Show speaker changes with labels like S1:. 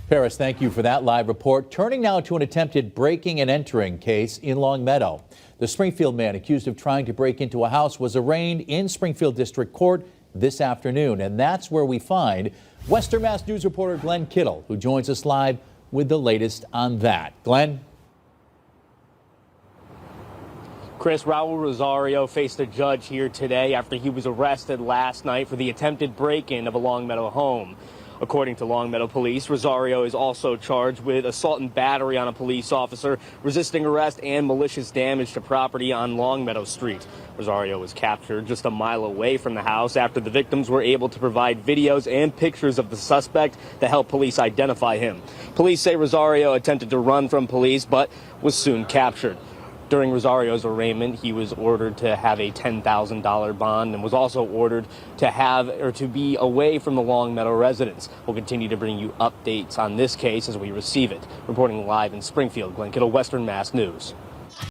S1: Paris, thank you for that live report. Turning now to an attempted breaking and entering case in Longmeadow. The Springfield man accused of trying to break into a house was arraigned in Springfield District Court this afternoon. And that's where we find Western Mass News reporter Glenn Kittle, who joins us live with the latest on that. Glenn?
S2: Chris, Raul Rosario faced a judge here today after he was arrested last night for the attempted break-in of a Longmeadow home. According to Longmeadow police, Rosario is also charged with assault and battery on a police officer, resisting arrest, and malicious damage to property on Longmeadow Street. Rosario was captured just a mile away from the house after the victims were able to provide videos and pictures of the suspect to help police identify him. Police say Rosario attempted to run from police but was soon captured. During Rosario's arraignment, he was ordered to have a $10,000 bond and was also ordered to be away from the Longmeadow residence. We'll continue to bring you updates on this case as we receive it. Reporting live in Springfield, Glenn Kittle, Western Mass News.